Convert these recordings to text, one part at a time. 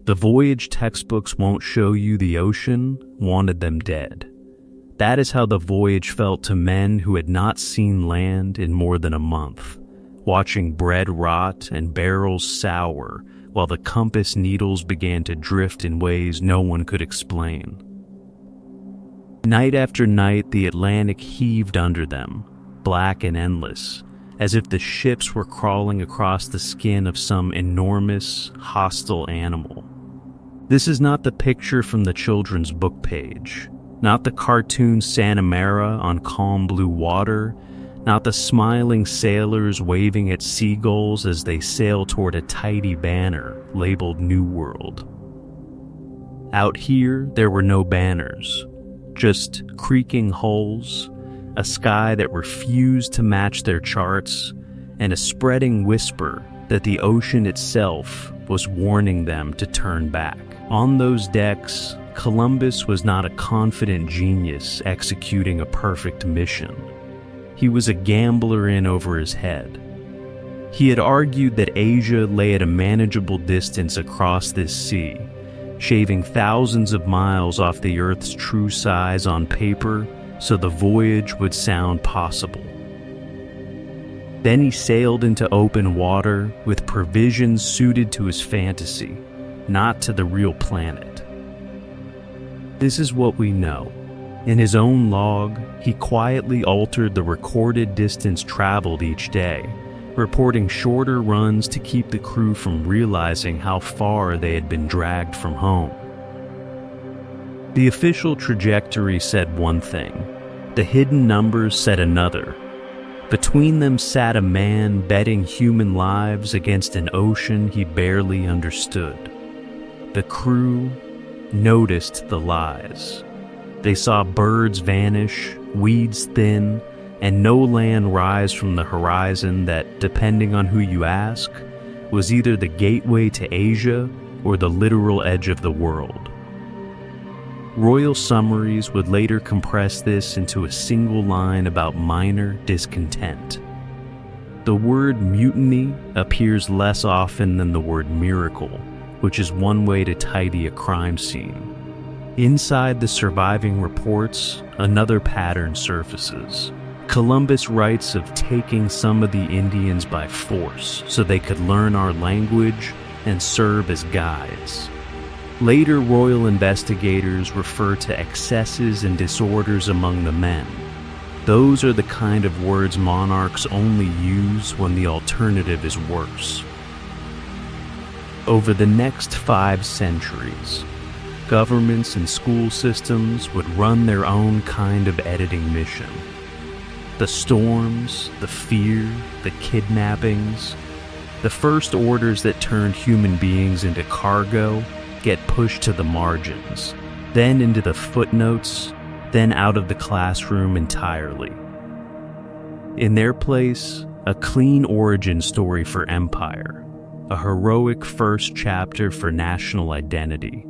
The Voyage textbooks won't show you the ocean wanted them dead. That is how the Voyage felt to men who had not seen land in more than a month, watching bread rot and barrels sour while the compass needles began to drift in ways no one could explain. Night after night, the Atlantic heaved under them, black and endless, as if the ships were crawling across the skin of some enormous, hostile animal. This is not the picture from the children's book page, not the cartoon Santa Mara on calm blue water, not the smiling sailors waving at seagulls as they sail toward a tidy banner labeled New World. Out here, there were no banners, just creaking hulls, a sky that refused to match their charts, and a spreading whisper that the ocean itself was warning them to turn back. On those decks, Columbus was not a confident genius executing a perfect mission. He was a gambler in over his head. He had argued that Asia lay at a manageable distance across this sea, shaving thousands of miles off the Earth's true size on paper so the voyage would sound possible. Then he sailed into open water with provisions suited to his fantasy, not to the real planet. This is what we know. In his own log, he quietly altered the recorded distance traveled each day, reporting shorter runs to keep the crew from realizing how far they had been dragged from home. The official trajectory said one thing, the hidden numbers said another. Between them sat a man betting human lives against an ocean he barely understood. The crew noticed the lies. They saw birds vanish, weeds thin, and no land rise from the horizon that, depending on who you ask, was either the gateway to Asia or the literal edge of the world. Royal summaries would later compress this into a single line about minor discontent. The word mutiny appears less often than the word miracle, which is one way to tidy a crime scene. Inside the surviving reports, another pattern surfaces. Columbus writes of taking some of the Indians by force so they could learn our language and serve as guides. Later royal investigators refer to excesses and disorders among the men. Those are the kind of words monarchs only use when the alternative is worse. Over the next 5 centuries, governments and school systems would run their own kind of editing mission. The storms, the fear, the kidnappings, the first orders that turned human beings into cargo get pushed to the margins, then into the footnotes, then out of the classroom entirely. In their place, a clean origin story for empire, a heroic first chapter for national identity.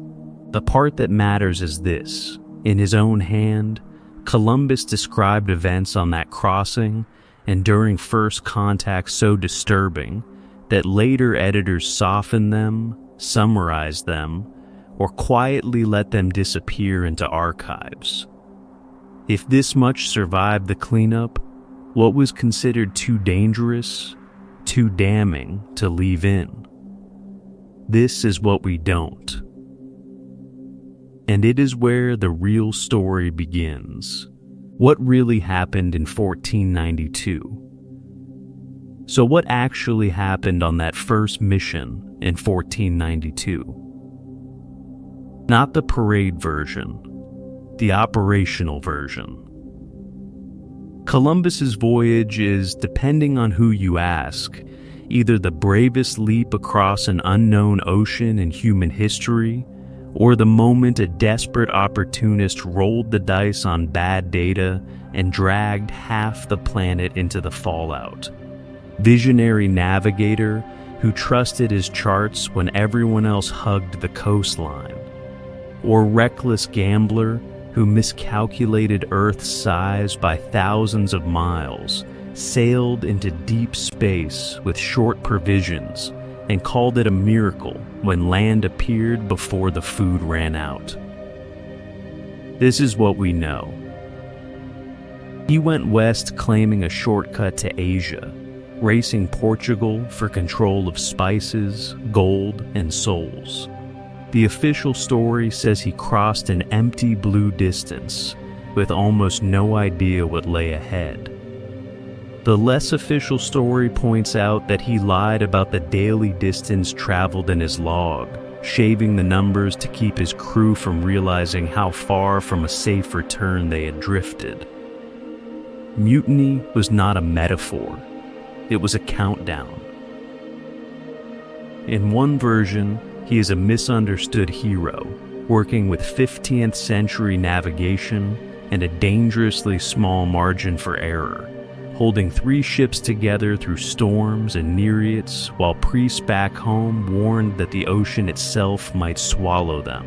The part that matters is this. In his own hand, Columbus described events on that crossing and during first contact so disturbing that later editors softened them, summarized them, or quietly let them disappear into archives. If this much survived the cleanup, what was considered too dangerous, too damning to leave in? This is what we don't. And it is where the real story begins. What really happened in 1492? So what actually happened on that first mission in 1492? Not the parade version, the operational version. Columbus's voyage is, depending on who you ask, either the bravest leap across an unknown ocean in human history, or the moment a desperate opportunist rolled the dice on bad data and dragged half the planet into the fallout. Visionary navigator who trusted his charts when everyone else hugged the coastline. Or reckless gambler who miscalculated Earth's size by thousands of miles, sailed into deep space with short provisions, and called it a miracle when land appeared before the food ran out. This is what we know. He went west claiming a shortcut to Asia, racing Portugal for control of spices, gold, and souls. The official story says he crossed an empty blue distance with almost no idea what lay ahead. The less official story points out that he lied about the daily distance traveled in his log, shaving the numbers to keep his crew from realizing how far from a safe return they had drifted. Mutiny was not a metaphor. It was a countdown. In one version, he is a misunderstood hero, working with 15th century navigation and a dangerously small margin for error, holding 3 ships together through storms and nereids while priests back home warned that the ocean itself might swallow them.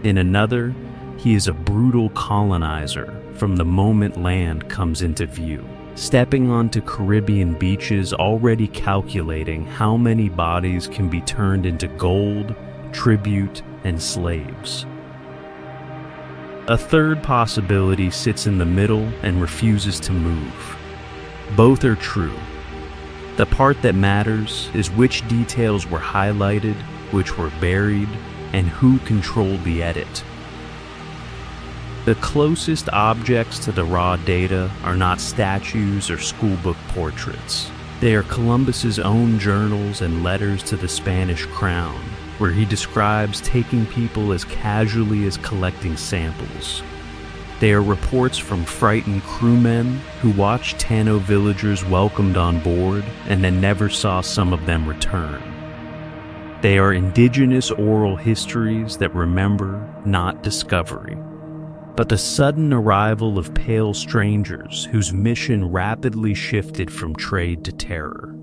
In another, he is a brutal colonizer from the moment land comes into view, stepping onto Caribbean beaches already calculating how many bodies can be turned into gold, tribute, and slaves. A third possibility sits in the middle and refuses to move. Both are true. The part that matters is which details were highlighted, which were buried, and who controlled the edit. The closest objects to the raw data are not statues or schoolbook portraits. They are Columbus's own journals and letters to the Spanish crown, where he describes taking people as casually as collecting samples. They are reports from frightened crewmen who watched Tano villagers welcomed on board and then never saw some of them return. They are indigenous oral histories that remember, not discovery. But the sudden arrival of pale strangers whose mission rapidly shifted from trade to terror.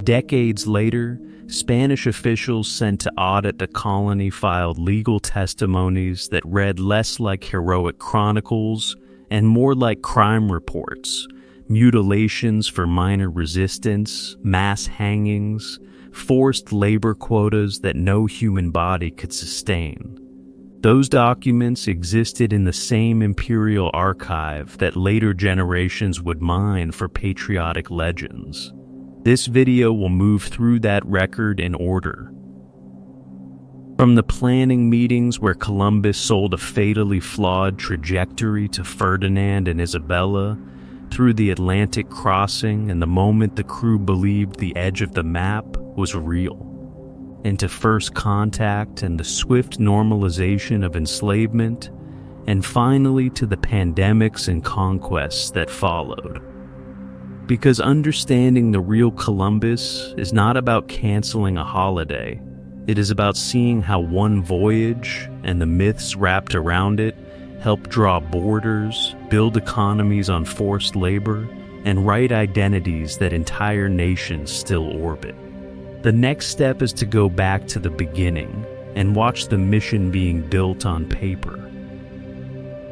Decades later, Spanish officials sent to audit the colony filed legal testimonies that read less like heroic chronicles and more like crime reports, mutilations for minor resistance, mass hangings, forced labor quotas that no human body could sustain. Those documents existed in the same imperial archive that later generations would mine for patriotic legends. This video will move through that record in order. From the planning meetings where Columbus sold a fatally flawed trajectory to Ferdinand and Isabella, through the Atlantic crossing and the moment the crew believed the edge of the map was real, into first contact and the swift normalization of enslavement, and finally to the pandemics and conquests that followed. Because understanding the real Columbus is not about canceling a holiday. It is about seeing how one voyage and the myths wrapped around it helped draw borders, build economies on forced labor, and write identities that entire nations still orbit. The next step is to go back to the beginning and watch the mission being built on paper.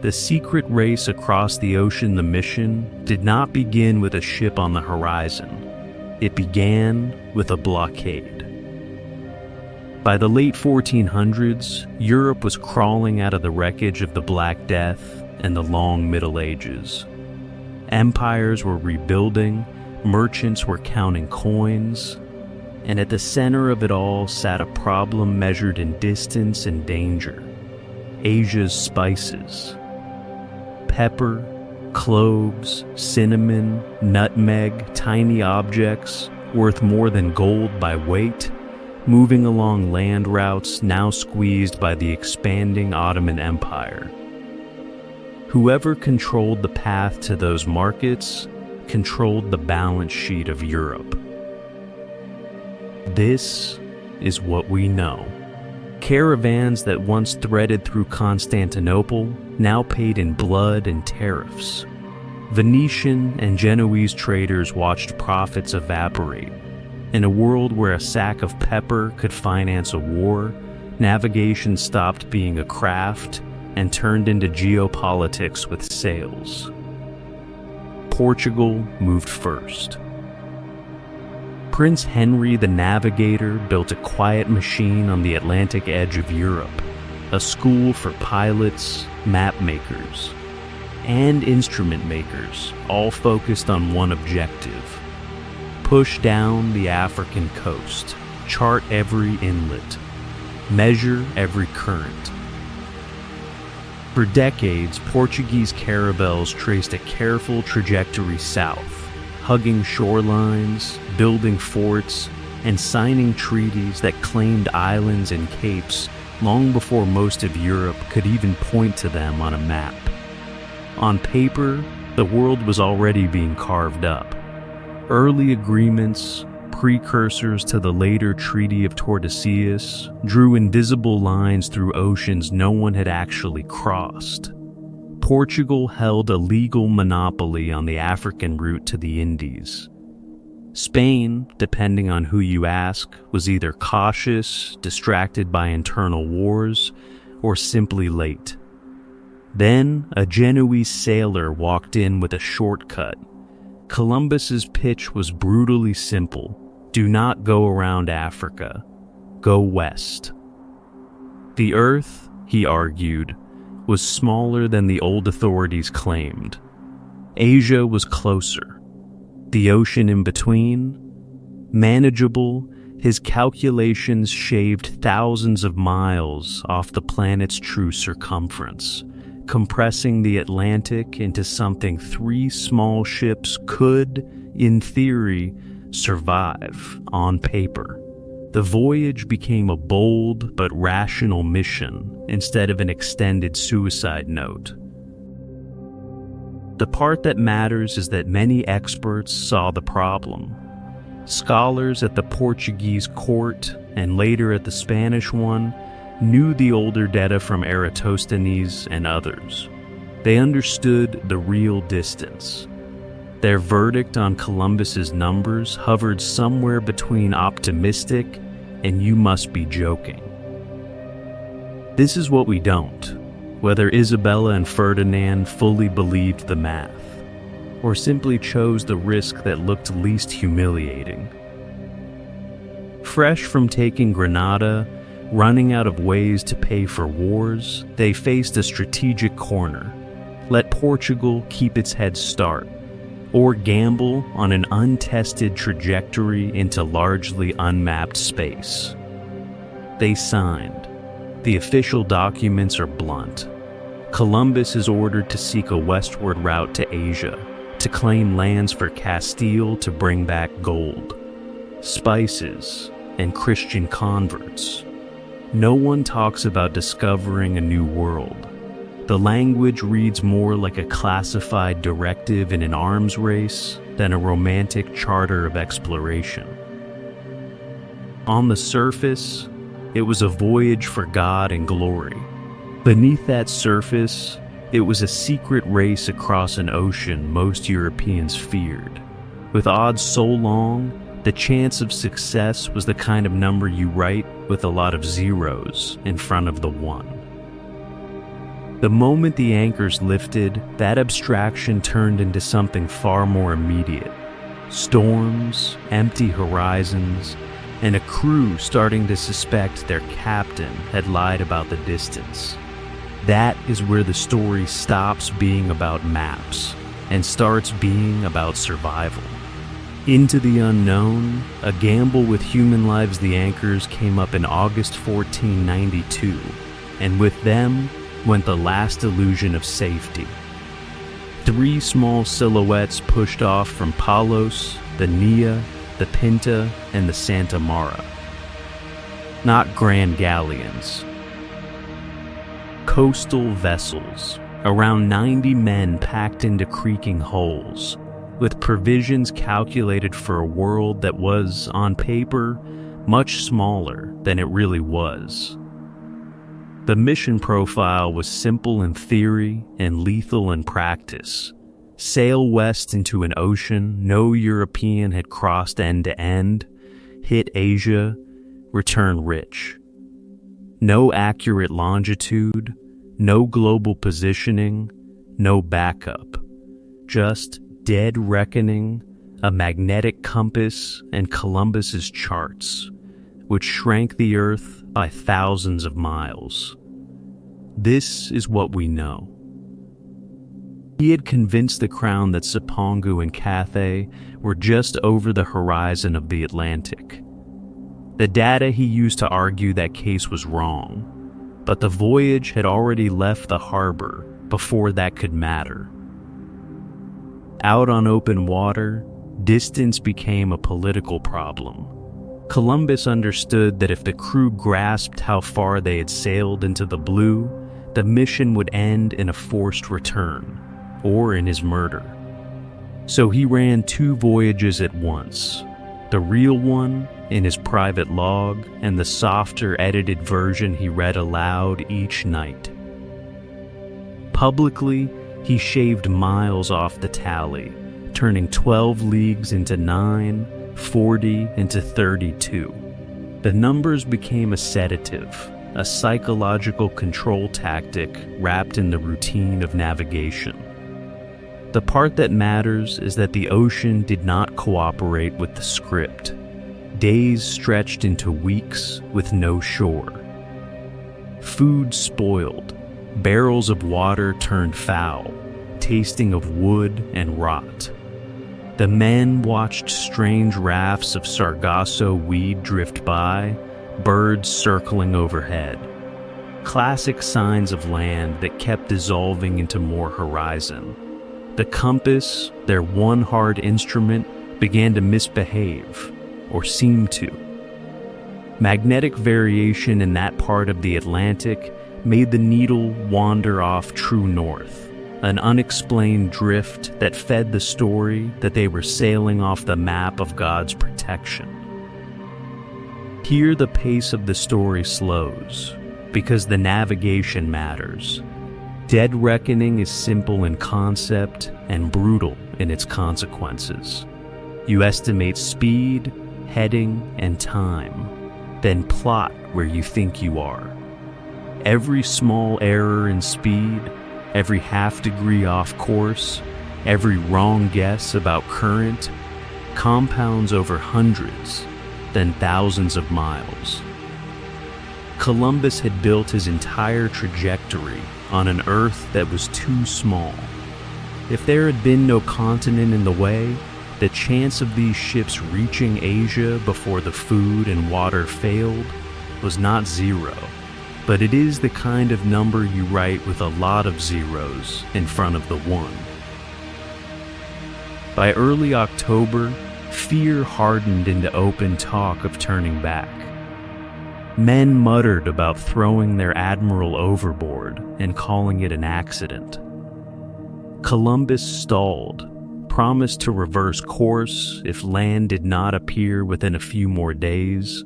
The secret race across the ocean, the mission, did not begin with a ship on the horizon. It began with a blockade. By the late 1400s, Europe was crawling out of the wreckage of the Black Death and the long Middle Ages. Empires were rebuilding, merchants were counting coins, and at the center of it all sat a problem measured in distance and danger: Asia's spices. Pepper, cloves, cinnamon, nutmeg, tiny objects worth more than gold by weight, moving along land routes now squeezed by the expanding Ottoman Empire. Whoever controlled the path to those markets controlled the balance sheet of Europe. This is what we know. Caravans that once threaded through Constantinople now paid in blood and tariffs. Venetian and Genoese traders watched profits evaporate. In a world where a sack of pepper could finance a war, navigation stopped being a craft and turned into geopolitics with sails. Portugal moved first. Prince Henry the Navigator built a quiet machine on the Atlantic edge of Europe, a school for pilots, map makers, and instrument makers, all focused on one objective: push down the African coast, chart every inlet, measure every current. For decades, Portuguese caravels traced a careful trajectory south, hugging shorelines, building forts, and signing treaties that claimed islands and capes long before most of Europe could even point to them on a map. On paper, the world was already being carved up. Early agreements, precursors to the later Treaty of Tordesillas, drew invisible lines through oceans no one had actually crossed. Portugal held a legal monopoly on the African route to the Indies. Spain, depending on who you ask, was either cautious, distracted by internal wars, or simply late. Then, a Genoese sailor walked in with a shortcut. Columbus's pitch was brutally simple: do not go around Africa. Go west. The Earth, he argued, was smaller than the old authorities claimed. Asia was closer. The ocean in between, manageable. His calculations shaved thousands of miles off the planet's true circumference, compressing the Atlantic into something 3 small ships could, in theory, survive on paper. The voyage became a bold but rational mission instead of an extended suicide note. The part that matters is that many experts saw the problem. Scholars at the Portuguese court and later at the Spanish one knew the older data from Eratosthenes and others. They understood the real distance. Their verdict on Columbus's numbers hovered somewhere between optimistic and you must be joking. This is what we don't, whether Isabella and Ferdinand fully believed the math, or simply chose the risk that looked least humiliating. Fresh from taking Granada, running out of ways to pay for wars, they faced a strategic corner. Let Portugal keep its head start, or gamble on an untested trajectory into largely unmapped space. They signed. The official documents are blunt. Columbus is ordered to seek a westward route to Asia, to claim lands for Castile to bring back gold, spices, and Christian converts. No one talks about discovering a new world. The language reads more like a classified directive in an arms race than a romantic charter of exploration. On the surface, it was a voyage for God and glory. Beneath that surface, it was a secret race across an ocean most Europeans feared. With odds so long, the chance of success was the kind of number you write with a lot of zeros in front of the 1. The moment the anchors lifted, that abstraction turned into something far more immediate. Storms, empty horizons, and a crew starting to suspect their captain had lied about the distance. That is where the story stops being about maps and starts being about survival. Into the unknown, a gamble with human lives, the anchors came up in August 1492, and with them went the last illusion of safety. 3 small silhouettes pushed off from Palos, the Nia, the Pinta, and the Santa Mara. Not grand galleons. Coastal vessels, around 90 men packed into creaking hulls, with provisions calculated for a world that was, on paper, much smaller than it really was. The mission profile was simple in theory and lethal in practice. Sail west into an ocean no European had crossed end to end, hit Asia, return rich. No accurate longitude, no global positioning, no backup. Just dead reckoning, a magnetic compass, and Columbus's charts, which shrank the Earth by thousands of miles. This is what we know. He had convinced the Crown that Cipangu and Cathay were just over the horizon of the Atlantic. The data he used to argue that case was wrong, but the Voyage had already left the harbor before that could matter. Out on open water, distance became a political problem. Columbus understood that if the crew grasped how far they had sailed into the blue, the mission would end in a forced return, or in his murder. So he ran 2 voyages at once, the real one in his private log and the softer edited version he read aloud each night. Publicly, he shaved miles off the tally, turning 12 leagues into 9, 40 into 32. The numbers became a sedative, a psychological control tactic wrapped in the routine of navigation. The part that matters is that the ocean did not cooperate with the script. Days stretched into weeks with no shore. Food spoiled, barrels of water turned foul, tasting of wood and rot. The men watched strange rafts of sargasso weed drift by, birds circling overhead. Classic signs of land that kept dissolving into more horizon. The compass, their one hard instrument, began to misbehave, or seemed to. Magnetic variation in that part of the Atlantic made the needle wander off true north, an unexplained drift that fed the story that they were sailing off the map of God's protection. Here the pace of the story slows, because the navigation matters. Dead reckoning is simple in concept and brutal in its consequences. You estimate speed, heading, and time, then plot where you think you are. Every small error in speed, every half degree off course, every wrong guess about current, compounds over hundreds, then thousands of miles. Columbus had built his entire trajectory on an Earth that was too small. If there had been no continent in the way, the chance of these ships reaching Asia before the food and water failed was not 0, but it is the kind of number you write with a lot of zeros in front of the 1. By early October, fear hardened into open talk of turning back. Men muttered about throwing their admiral overboard and calling it an accident. Columbus stalled, promised to reverse course if land did not appear within a few more days,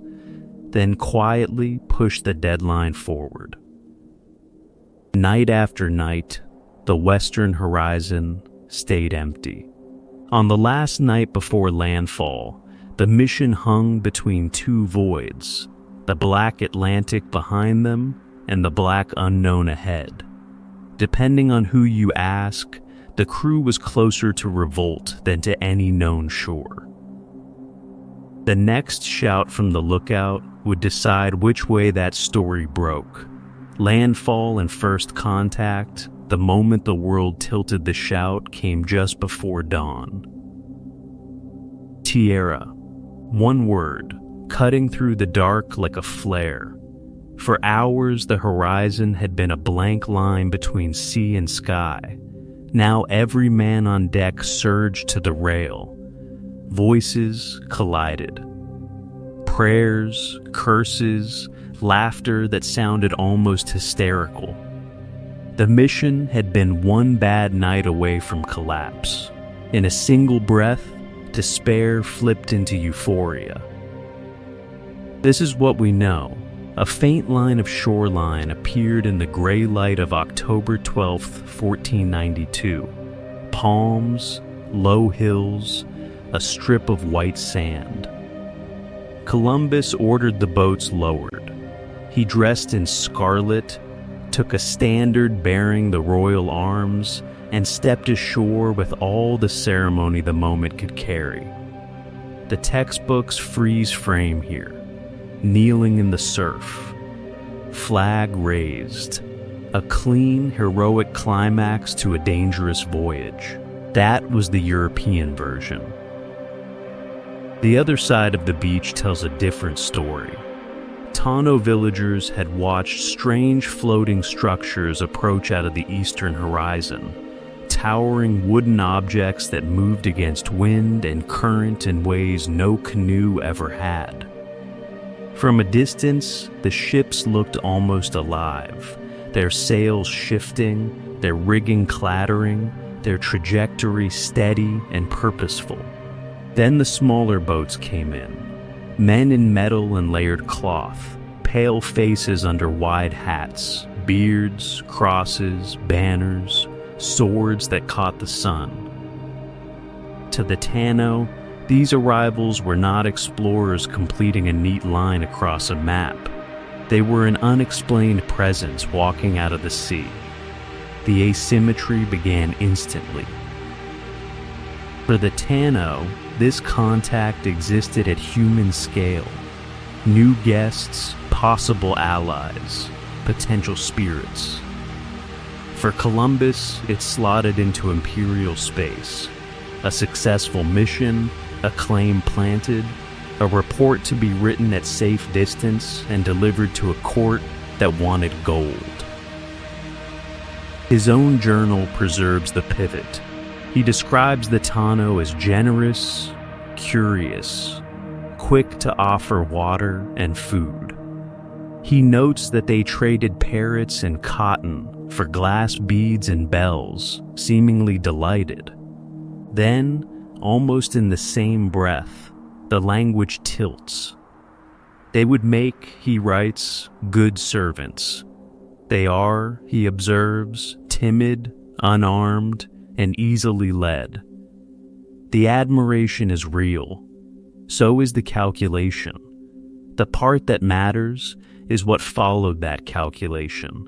then quietly pushed the deadline forward. Night after night, the western horizon stayed empty. On the last night before landfall, the mission hung between 2 voids, the black Atlantic behind them and the black unknown ahead. Depending on who you ask, the crew was closer to revolt than to any known shore. The next shout from the lookout would decide which way that story broke. Landfall and first contact, the moment the world tilted the shout, came just before dawn. Tierra, one word, cutting through the dark like a flare. For hours, the horizon had been a blank line between sea and sky. Now every man on deck surged to the rail. Voices collided. Prayers, curses, laughter that sounded almost hysterical. The mission had been one bad night away from collapse. In a single breath, despair flipped into euphoria. This is what we know. A faint line of shoreline appeared in the gray light of October 12, 1492. Palms, low hills, a strip of white sand. Columbus ordered the boats lowered. He dressed in scarlet, took a standard bearing the royal arms, and stepped ashore with all the ceremony the moment could carry. The textbooks freeze frame here, kneeling in the surf, flag raised, a clean, heroic climax to a dangerous voyage. That was the European version. The other side of the beach tells a different story. Tano villagers had watched strange floating structures approach out of the eastern horizon, towering wooden objects that moved against wind and current in ways no canoe ever had. From a distance, the ships looked almost alive, their sails shifting, their rigging clattering, their trajectory steady and purposeful. Then the smaller boats came in. Men in metal and layered cloth, pale faces under wide hats, beards, crosses, banners, swords that caught the sun. To the Tano, these arrivals were not explorers completing a neat line across a map. They were an unexplained presence walking out of the sea. The asymmetry began instantly. For the Tano, this contact existed at human scale. New guests, possible allies, potential spirits. For Columbus, it slotted into imperial space. A successful mission, a claim planted, a report to be written at safe distance and delivered to a court that wanted gold. His own journal preserves the pivot. He describes the Tano as generous, curious, quick to offer water and food. He notes that they traded parrots and cotton for glass beads and bells, seemingly delighted. Then, almost in the same breath, the language tilts. They would make, he writes, good servants. They are, he observes, timid, unarmed, and easily led. The admiration is real. So is the calculation. The part that matters is what followed that calculation.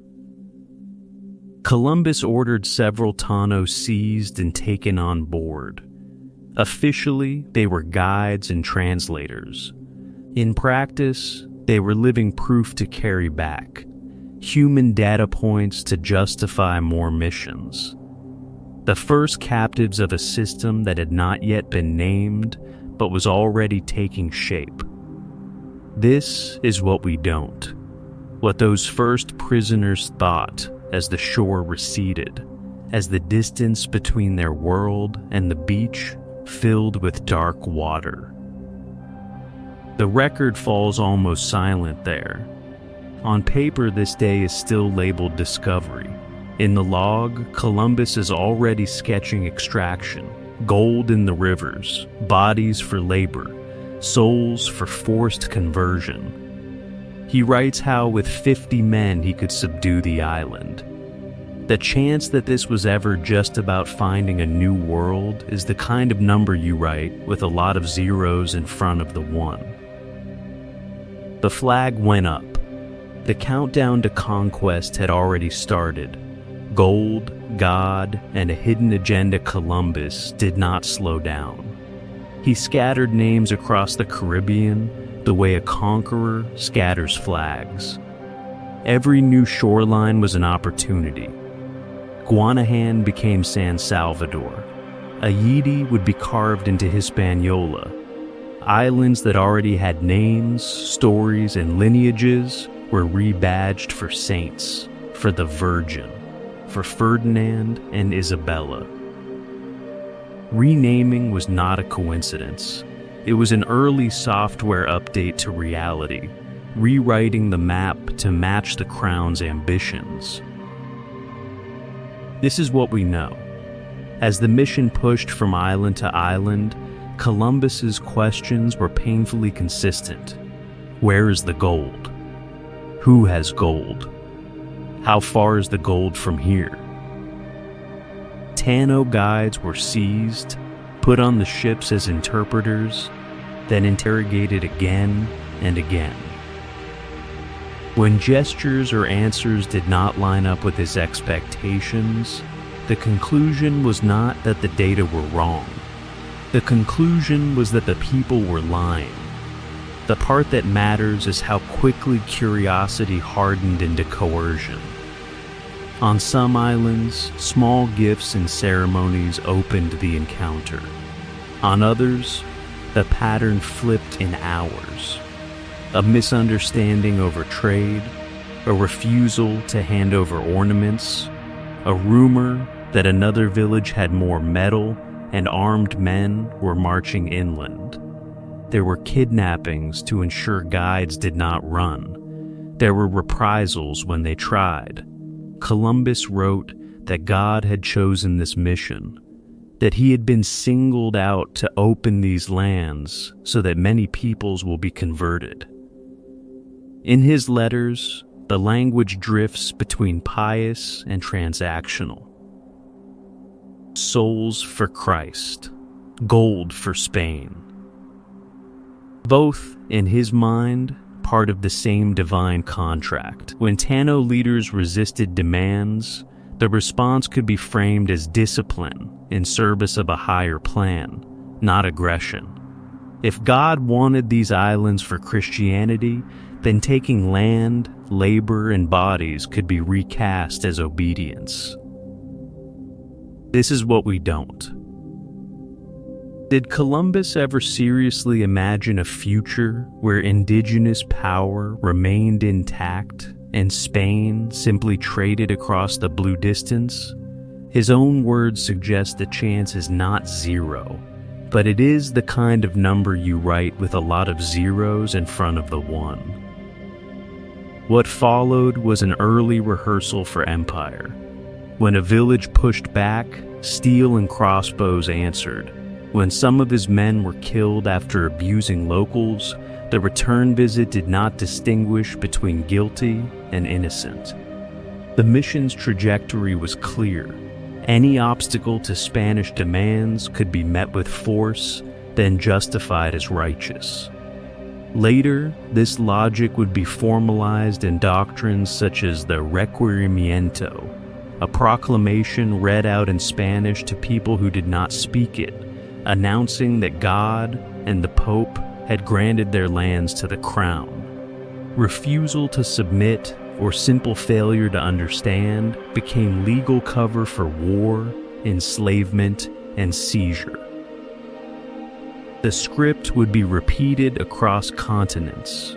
Columbus ordered several Tano seized and taken on board. Officially, they were guides and translators. In practice, they were living proof to carry back, human data points to justify more missions. The first captives of a system that had not yet been named, but was already taking shape. This is what we don't. What those first prisoners thought as the shore receded, as the distance between their world and the beach filled with dark water. The record falls almost silent there. On paper, this day is still labeled Discovery. In the log, Columbus is already sketching extraction, gold in the rivers, bodies for labor, souls for forced conversion. He writes how with 50 men he could subdue the island. The chance that this was ever just about finding a new world is the kind of number you write with a lot of zeros in front of the one. The flag went up. The countdown to conquest had already started. Gold, God, and a hidden agenda Columbus did not slow down. He scattered names across the Caribbean the way a conqueror scatters flags. Every new shoreline was an opportunity. Guanahan became San Salvador. Haiti would be carved into Hispaniola. Islands that already had names, stories, and lineages were rebadged for saints, for the Virgin, for Ferdinand and Isabella. Renaming was not a coincidence. It was an early software update to reality, rewriting the map to match the crown's ambitions. This is what we know. As the mission pushed from island to island, Columbus's questions were painfully consistent. Where is the gold? Who has gold? How far is the gold from here? Tano guides were seized, put on the ships as interpreters, then interrogated again and again. When gestures or answers did not line up with his expectations, the conclusion was not that the data were wrong. The conclusion was that the people were lying. The part that matters is how quickly curiosity hardened into coercion. On some islands, small gifts and ceremonies opened the encounter. On others, the pattern flipped in hours. A misunderstanding over trade, a refusal to hand over ornaments, a rumor that another village had more metal and armed men were marching inland. There were kidnappings to ensure guides did not run. There were reprisals when they tried. Columbus wrote that God had chosen this mission, that he had been singled out to open these lands so that many peoples will be converted. In his letters, the language drifts between pious and transactional. Souls for Christ, gold for Spain. Both, in his mind, part of the same divine contract. When Tano leaders resisted demands, the response could be framed as discipline in service of a higher plan, not aggression. If God wanted these islands for Christianity, then taking land, labor, and bodies could be recast as obedience. This is what we don't. Did Columbus ever seriously imagine a future where indigenous power remained intact and Spain simply traded across the blue distance? His own words suggest the chance is not zero, but it is the kind of number you write with a lot of zeros in front of the one. What followed was an early rehearsal for empire. When a village pushed back, steel and crossbows answered. When some of his men were killed after abusing locals, the return visit did not distinguish between guilty and innocent. The mission's trajectory was clear. Any obstacle to Spanish demands could be met with force, then justified as righteous. Later, this logic would be formalized in doctrines such as the requerimiento, a proclamation read out in Spanish to people who did not speak it, announcing that God and the Pope had granted their lands to the crown. Refusal to submit or simple failure to understand became legal cover for war, enslavement, and seizure. The script would be repeated across continents.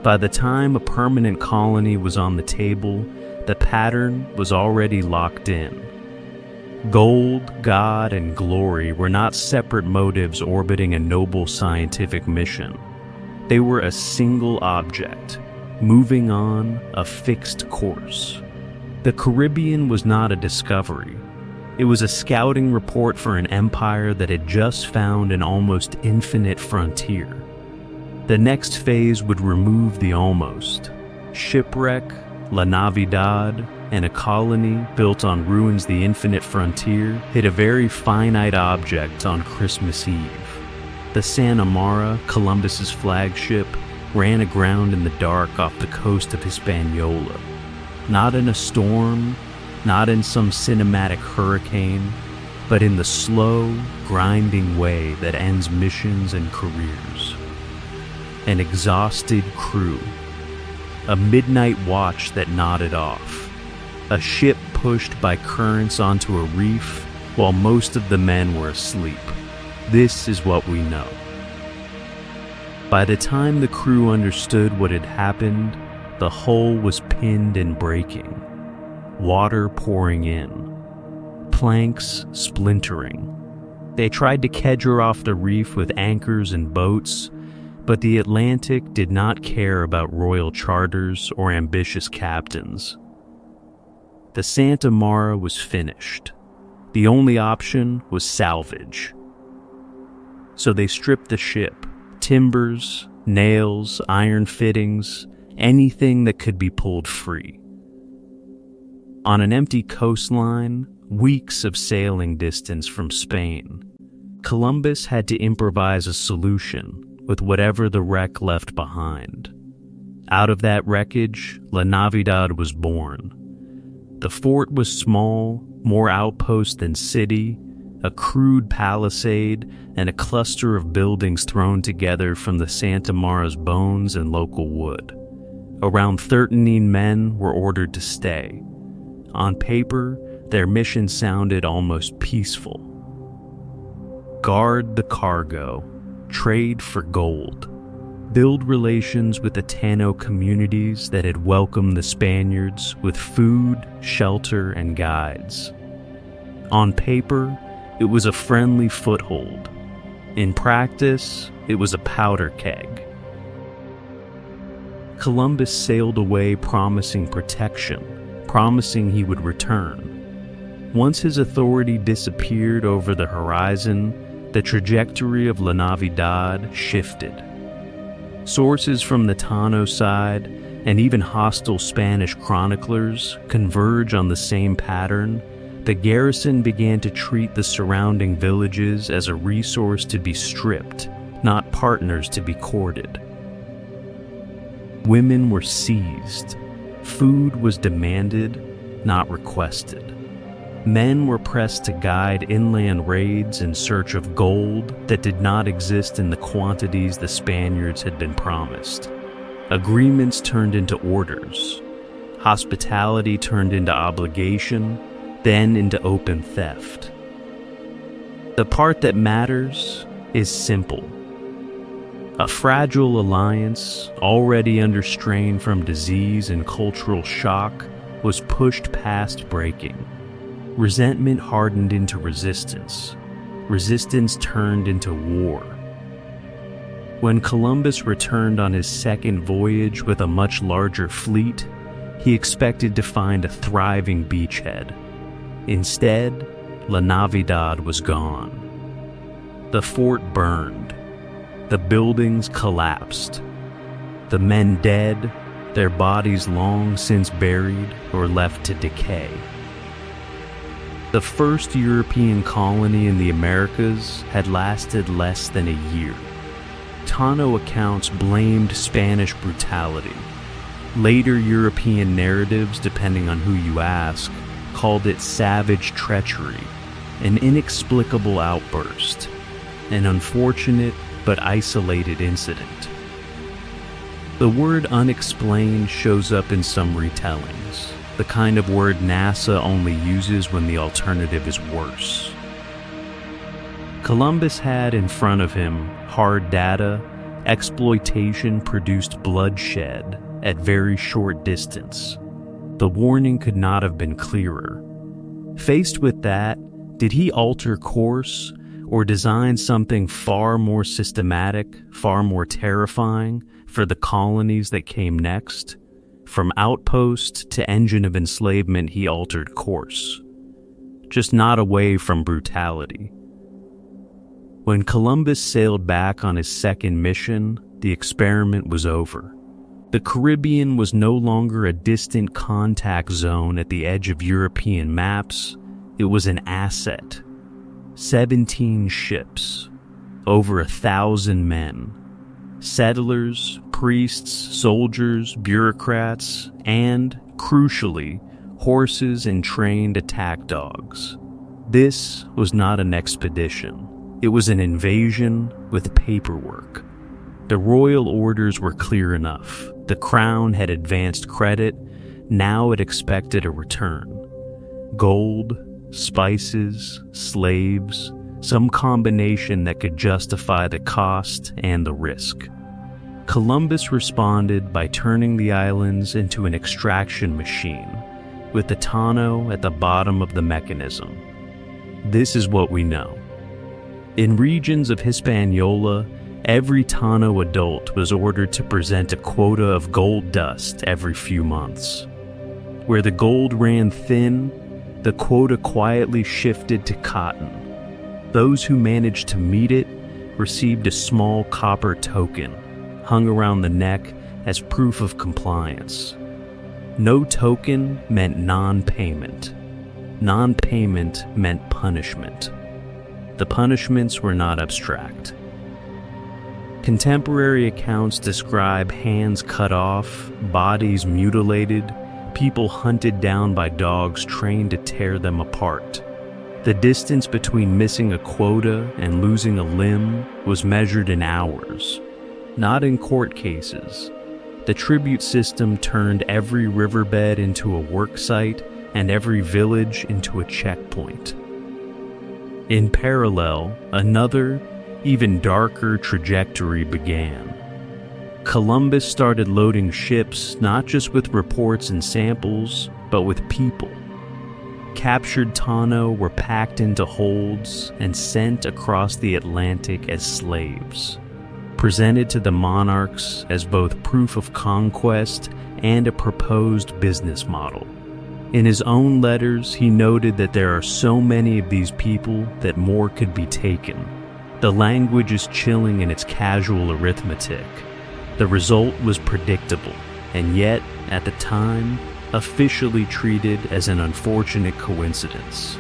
By the time a permanent colony was on the table, the pattern was already locked in. Gold, God, and glory were not separate motives orbiting a noble scientific mission. They were a single object, moving on a fixed course. The Caribbean was not a discovery. It was a scouting report for an empire that had just found an almost infinite frontier. The next phase would remove the almost. Shipwreck, La Navidad, and a colony built on ruins the infinite frontier hit a very finite object on Christmas Eve. The Santa Mara, Columbus's flagship, ran aground in the dark off the coast of Hispaniola. Not in a storm, not in some cinematic hurricane, but in the slow, grinding way that ends missions and careers. An exhausted crew. A midnight watch that nodded off. A ship pushed by currents onto a reef while most of the men were asleep. This is what we know. By the time the crew understood what had happened, the hull was pinned and breaking. Water pouring in. Planks splintering. They tried to kedge her off the reef with anchors and boats, but the Atlantic did not care about royal charters or ambitious captains. The Santa Mara was finished. The only option was salvage. So they stripped the ship, timbers, nails, iron fittings, anything that could be pulled free. On an empty coastline, weeks of sailing distance from Spain, Columbus had to improvise a solution with whatever the wreck left behind. Out of that wreckage, La Navidad was born. The fort was small, more outposts than city, a crude palisade, and a cluster of buildings thrown together from the Santa Mara's bones and local wood. Around 13 men were ordered to stay. On paper, their mission sounded almost peaceful. Guard the cargo, trade for gold, build relations with the Tano communities that had welcomed the Spaniards with food, shelter, and guides. On paper, it was a friendly foothold. In practice, it was a powder keg. Columbus sailed away promising protection, promising he would return. Once his authority disappeared over the horizon, the trajectory of La Navidad shifted. Sources from the Tano side, and even hostile Spanish chroniclers, converge on the same pattern. The garrison began to treat the surrounding villages as a resource to be stripped, not partners to be courted. Women were seized. Food was demanded, not requested. Men were pressed to guide inland raids in search of gold that did not exist in the quantities the Spaniards had been promised. Agreements turned into orders. Hospitality turned into obligation, then into open theft. The part that matters is simple. A fragile alliance, already under strain from disease and cultural shock, was pushed past breaking. Resentment hardened into resistance. Resistance turned into war. When Columbus returned on his second voyage with a much larger fleet, he expected to find a thriving beachhead. Instead, La Navidad was gone. The fort burned. The buildings collapsed. The men dead, their bodies long since buried or left to decay. The first European colony in the Americas had lasted less than a year. Tano accounts blamed Spanish brutality. Later European narratives, depending on who you ask, called it savage treachery, an inexplicable outburst, an unfortunate but isolated incident. The word unexplained shows up in some retellings, the kind of word NASA only uses when the alternative is worse. Columbus had in front of him hard data. Exploitation produced bloodshed at very short distance. The warning could not have been clearer. Faced with that, did he alter course or design something far more systematic, far more terrifying for the colonies that came next? From outpost to engine of enslavement, he altered course, just not away from brutality. When Columbus sailed back on his second mission, the experiment was over. The Caribbean was no longer a distant contact zone at the edge of European maps. It was an asset. 17 ships, over 1,000 men, settlers, priests, soldiers, bureaucrats, and, crucially, horses and trained attack dogs. This was not an expedition. It was an invasion with paperwork. The royal orders were clear enough. The crown had advanced credit. Now it expected a return. Gold, spices, slaves, some combination that could justify the cost and the risk. Columbus responded by turning the islands into an extraction machine, with the Tano at the bottom of the mechanism. This is what we know. In regions of Hispaniola, every Tano adult was ordered to present a quota of gold dust every few months. Where the gold ran thin, the quota quietly shifted to cotton. Those who managed to meet it received a small copper token, hung around the neck as proof of compliance. No token meant non-payment. Non-payment meant punishment. The punishments were not abstract. Contemporary accounts describe hands cut off, bodies mutilated, people hunted down by dogs trained to tear them apart. The distance between missing a quota and losing a limb was measured in hours, not in court cases. The tribute system turned every riverbed into a work site and every village into a checkpoint. In parallel, another, even darker trajectory began. Columbus started loading ships not just with reports and samples, but with people. Captured Tano were packed into holds and sent across the Atlantic as slaves, presented to the monarchs as both proof of conquest and a proposed business model. In his own letters, he noted that there are so many of these people that more could be taken. The language is chilling in its casual arithmetic. The result was predictable, and yet, at the time, officially treated as an unfortunate coincidence.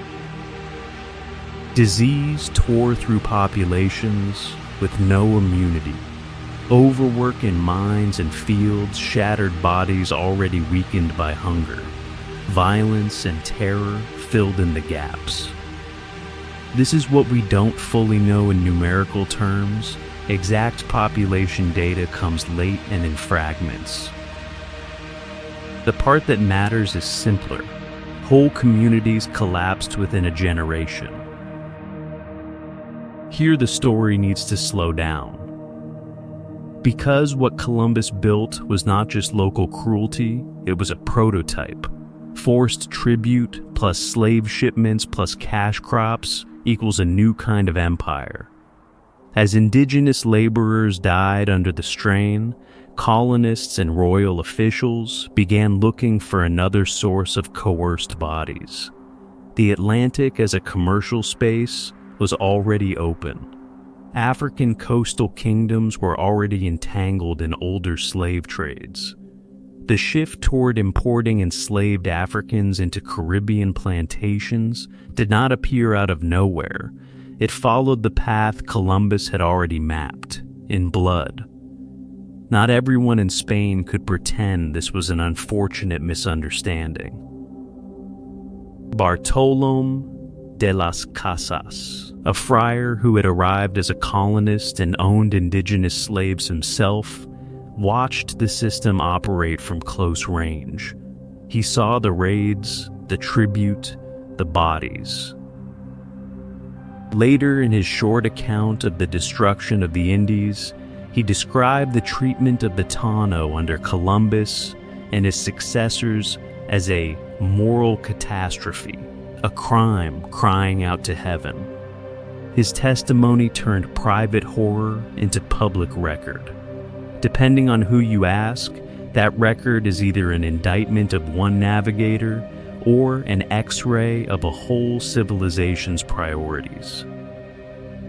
Disease tore through populations with no immunity. Overwork in mines and fields shattered bodies already weakened by hunger. Violence and terror filled in the gaps. This is what we don't fully know in numerical terms. Exact population data comes late and in fragments. The part that matters is simpler. Whole communities collapsed within a generation. Here the story needs to slow down. Because what Columbus built was not just local cruelty, it was a prototype. Forced tribute plus slave shipments plus cash crops equals a new kind of empire. As indigenous laborers died under the strain, colonists and royal officials began looking for another source of coerced bodies. The Atlantic as a commercial space was already open. African coastal kingdoms were already entangled in older slave trades. The shift toward importing enslaved Africans into Caribbean plantations did not appear out of nowhere. It followed the path Columbus had already mapped, in blood. Not everyone in Spain could pretend this was an unfortunate misunderstanding. Bartolomé de las Casas, a friar who had arrived as a colonist and owned indigenous slaves himself, watched the system operate from close range. He saw the raids, the tribute, the bodies. Later in his short account of the destruction of the Indies, he described the treatment of the Tano under Columbus and his successors as a moral catastrophe, a crime crying out to heaven. His testimony turned private horror into public record. Depending on who you ask, that record is either an indictment of one navigator or an X-ray of a whole civilization's priorities.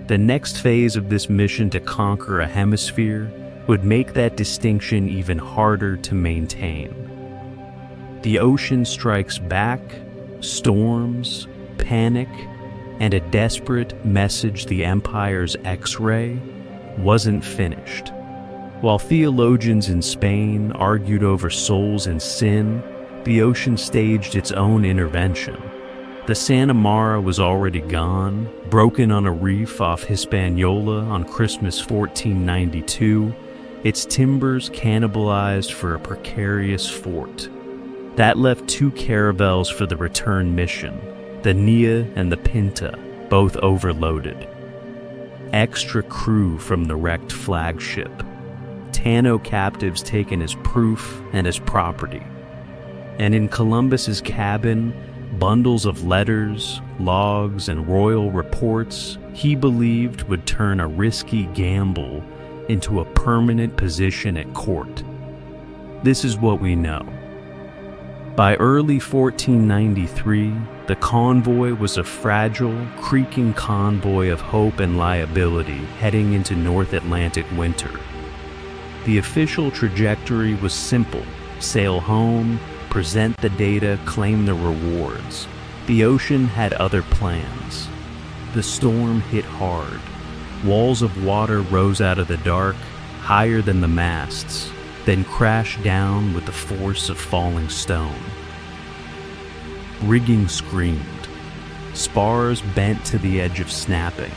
The next phase of this mission to conquer a hemisphere would make that distinction even harder to maintain. The ocean strikes back, storms, panic, and a desperate message the empire's X-ray wasn't finished. While theologians in Spain argued over souls and sin, the ocean staged its own intervention. The Santa Mara was already gone, broken on a reef off Hispaniola on Christmas 1492, its timbers cannibalized for a precarious fort. That left two caravels for the return mission, the Nia and the Pinta, both overloaded. Extra crew from the wrecked flagship. Tano captives taken as proof and as property. And in Columbus's cabin, bundles of letters, logs, and royal reports he believed would turn a risky gamble into a permanent position at court. This is what we know. By early 1493, the convoy was a fragile, creaking convoy of hope and liability heading into North Atlantic winter. The official trajectory was simple: sail home, present the data, claim the rewards. The ocean had other plans. The storm hit hard. Walls of water rose out of the dark, higher than the masts. then crashed down with the force of falling stone. Rigging screamed. Spars bent to the edge of snapping.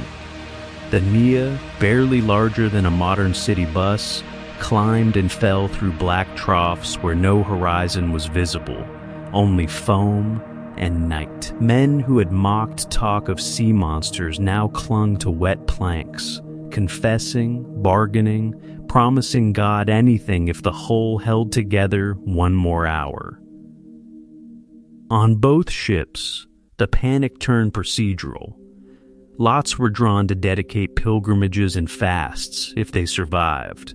The Nia, barely larger than a modern city bus, climbed and fell through black troughs where no horizon was visible, only foam and night. Men who had mocked talk of sea monsters now clung to wet planks, confessing, bargaining, promising God anything if the hull held together one more hour. On both ships, the panic turned procedural. Lots were drawn to dedicate pilgrimages and fasts if they survived.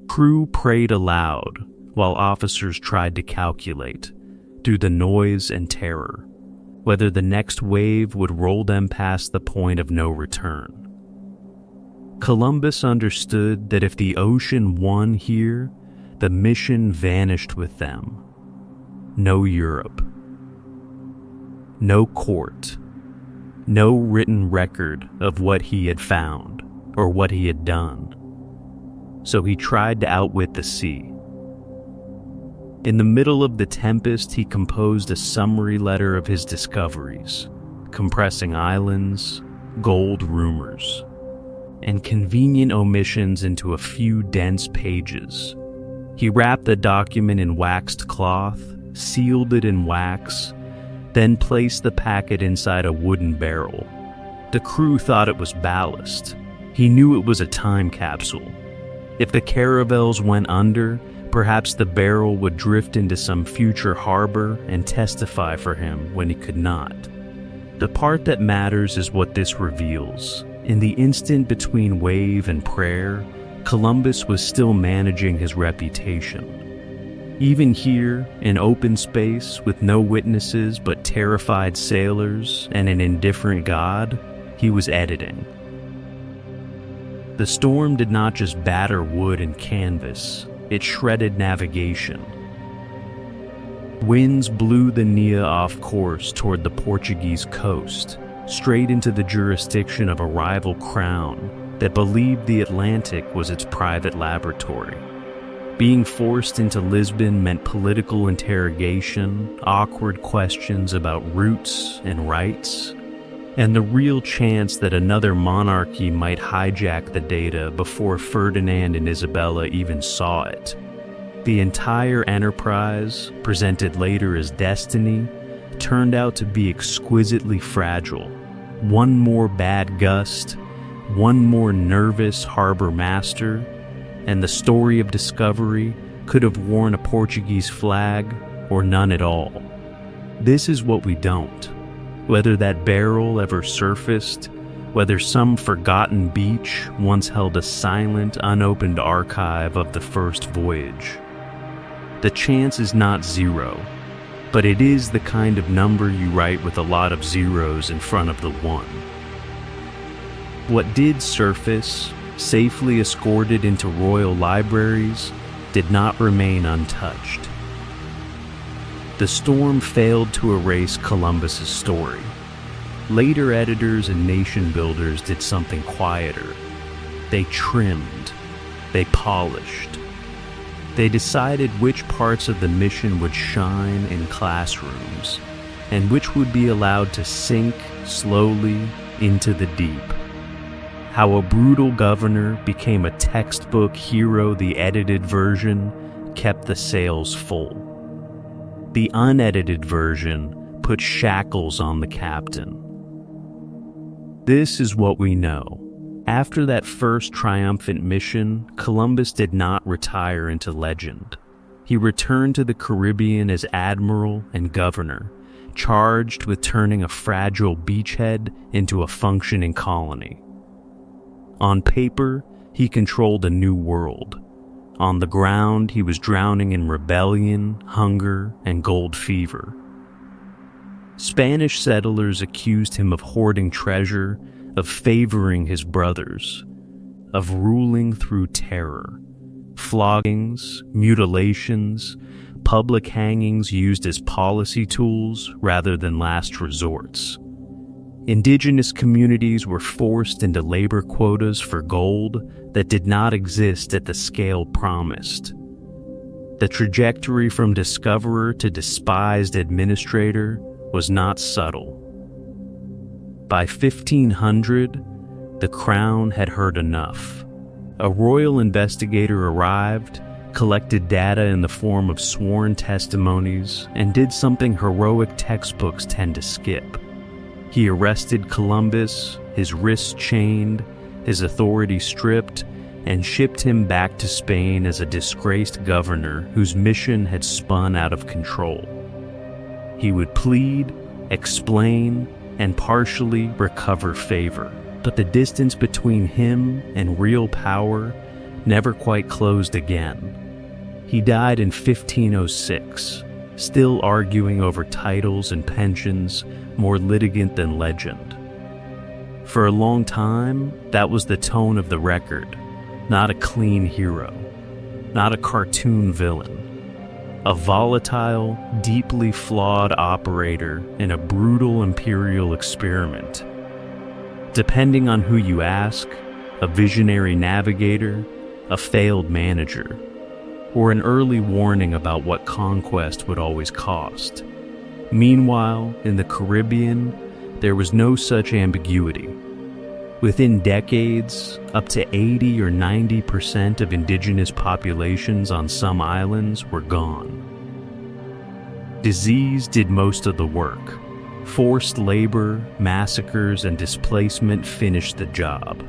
Crew prayed aloud while officers tried to calculate, through the noise and terror, whether the next wave would roll them past the point of no return. Columbus understood that if the ocean won here, the mission vanished with them. No Europe. No court. No written record of what he had found or what he had done. So he tried to outwit the sea. In the middle of the tempest, he composed a summary letter of his discoveries, compressing islands, gold rumors, and convenient omissions into a few dense pages. He wrapped the document in waxed cloth, sealed it in wax, then placed the packet inside a wooden barrel. The crew thought it was ballast. He knew it was a time capsule. If the caravels went under, perhaps the barrel would drift into some future harbor and testify for him when he could not. The part that matters is what this reveals. In the instant between wave and prayer, Columbus was still managing his reputation. Even here, in open space with no witnesses but terrified sailors and an indifferent God, he was editing. The storm did not just batter wood and canvas, it shredded navigation. Winds blew the Nia off course toward the Portuguese coast, straight into the jurisdiction of a rival crown that believed the Atlantic was its private laboratory. Being forced into Lisbon meant political interrogation, awkward questions about roots and rights, and the real chance that another monarchy might hijack the data before Ferdinand and Isabella even saw it. The entire enterprise, presented later as destiny, turned out to be exquisitely fragile. One more bad gust, one more nervous harbor master, and the story of discovery could have worn a Portuguese flag or none at all. This is what we don't. Whether that barrel ever surfaced, whether some forgotten beach once held a silent, unopened archive of the first voyage. The chance is not zero, but it is the kind of number you write with a lot of zeros in front of the one. What did surface, safely escorted into royal libraries, did not remain untouched. The storm failed to erase Columbus's story. Later editors and nation builders did something quieter. They trimmed, they polished. They decided which parts of the mission would shine in classrooms, and which would be allowed to sink slowly into the deep. How a brutal governor became a textbook hero, the edited version kept the sails full. The unedited version put shackles on the captain. This is what we know. After that first triumphant mission, Columbus did not retire into legend. He returned to the Caribbean as admiral and governor, charged with turning a fragile beachhead into a functioning colony. On paper, he controlled a new world. On the ground, he was drowning in rebellion, hunger, and gold fever. Spanish settlers accused him of hoarding treasure, of favoring his brothers, of ruling through terror. Floggings, mutilations, public hangings used as policy tools rather than last resorts. Indigenous communities were forced into labor quotas for gold that did not exist at the scale promised. The trajectory from discoverer to despised administrator was not subtle. By 1500, the crown had heard enough. A royal investigator arrived, collected data in the form of sworn testimonies, and did something heroic textbooks tend to skip. He arrested Columbus, his wrists chained, his authority stripped, and shipped him back to Spain as a disgraced governor whose mission had spun out of control. He would plead, explain, and partially recover favor, but the distance between him and real power never quite closed again. He died in 1506, still arguing over titles and pensions, more litigant than legend. For a long time, that was the tone of the record. Not a clean hero, not a cartoon villain. A volatile, deeply flawed operator in a brutal imperial experiment. Depending on who you ask, a visionary navigator, a failed manager, or an early warning about what conquest would always cost. Meanwhile, in the Caribbean, there was no such ambiguity. Within decades, up to 80 or 90% of indigenous populations on some islands were gone. Disease did most of the work. Forced labor, massacres, and displacement finished the job.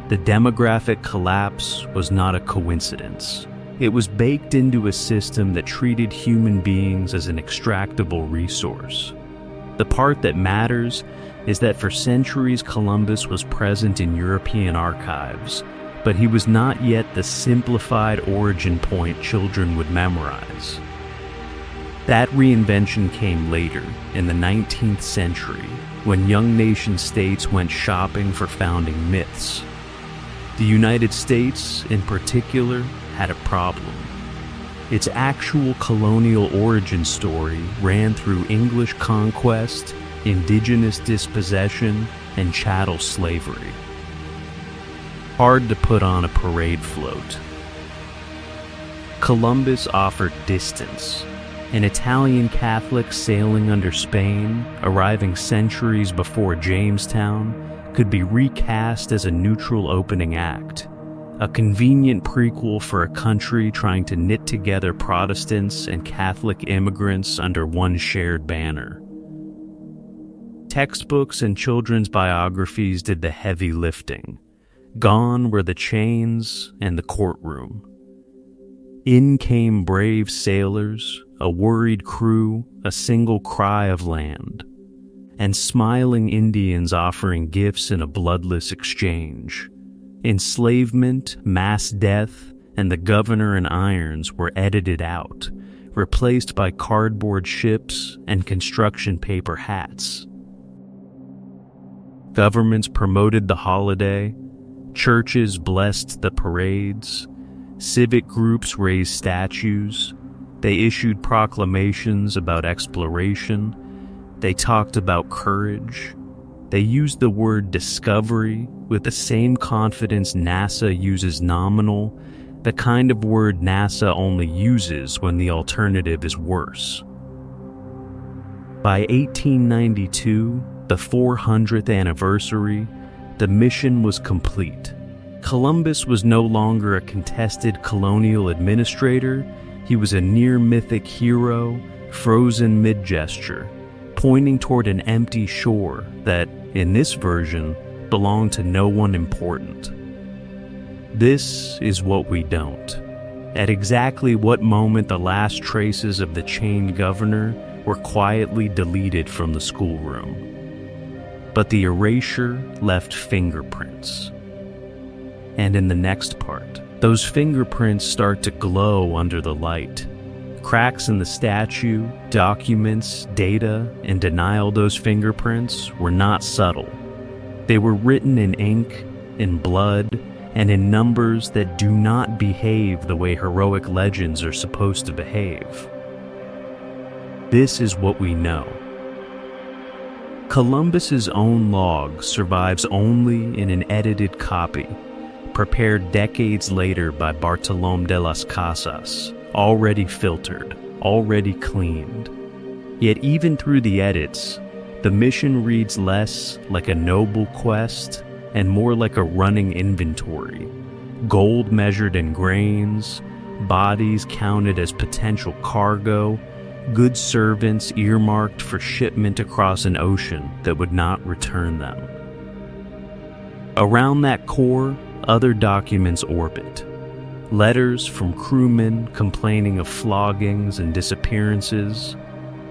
The demographic collapse was not a coincidence. It was baked into a system that treated human beings as an extractable resource. The part that matters is that for centuries Columbus was present in European archives, but he was not yet the simplified origin point children would memorize. That reinvention came later, in the 19th century, when young nation-states went shopping for founding myths. The United States, in particular, had a problem. Its actual colonial origin story ran through English conquest, indigenous dispossession, and chattel slavery. Hard to put on a parade float. Columbus offered distance. An Italian Catholic sailing under Spain, arriving centuries before Jamestown, could be recast as a neutral opening act. A convenient prequel for a country trying to knit together Protestants and Catholic immigrants under one shared banner. Textbooks and children's biographies did the heavy lifting. Gone were the chains and the courtroom. In came brave sailors, a worried crew, a single cry of land, and smiling Indians offering gifts in a bloodless exchange. Enslavement, mass death, and the governor in irons were edited out, replaced by cardboard ships and construction paper hats. Governments promoted the holiday, churches blessed the parades, civic groups raised statues, they issued proclamations about exploration, they talked about courage, they used the word discovery with the same confidence NASA uses nominal, the kind of word NASA only uses when the alternative is worse. By 1892, the 400th anniversary, the mission was complete. Columbus was no longer a contested colonial administrator, he was a near-mythic hero, frozen mid-gesture, pointing toward an empty shore that, in this version, belonged to no one important. This is what we don't. At exactly what moment the last traces of the chained governor were quietly deleted from the schoolroom. But the erasure left fingerprints. And in the next part, those fingerprints start to glow under the light. Cracks in the statue, documents, data, and denial those fingerprints were not subtle. They were written in ink, in blood, and in numbers that do not behave the way heroic legends are supposed to behave. This is what we know. Columbus's own log survives only in an edited copy, prepared decades later by Bartolomé de las Casas, already filtered, already cleaned. Yet even through the edits, the mission reads less like a noble quest and more like a running inventory. Gold measured in grains, bodies counted as potential cargo, good servants earmarked for shipment across an ocean that would not return them. Around that core, other documents orbit. Letters from crewmen complaining of floggings and disappearances,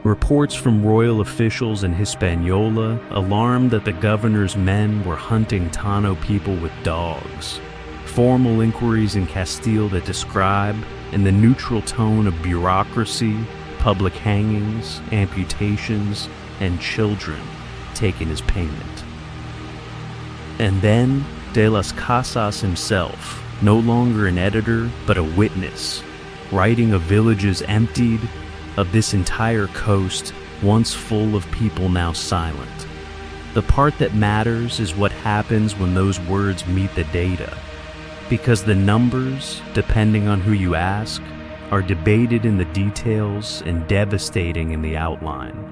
reports from royal officials in Hispaniola alarmed that the governor's men were hunting Tano people with dogs, formal inquiries in Castile that describe, in the neutral tone of bureaucracy, public hangings, amputations, and children taken as payment. And then de las Casas himself, no longer an editor but a witness, writing of villages emptied, of this entire coast once full of people now silent. The part that matters is what happens when those words meet the data, because the numbers, depending on who you ask, are debated in the details and devastating in the outline.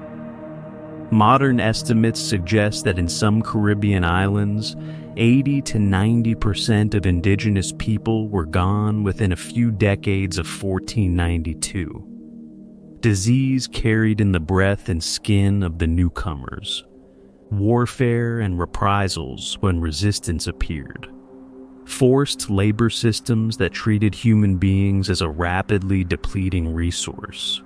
Modern estimates suggest that in some Caribbean islands, 80 to 90% of indigenous people were gone within a few decades of 1492. Disease carried in the breath and skin of the newcomers. Warfare and reprisals when resistance appeared. Forced labor systems that treated human beings as a rapidly depleting resource.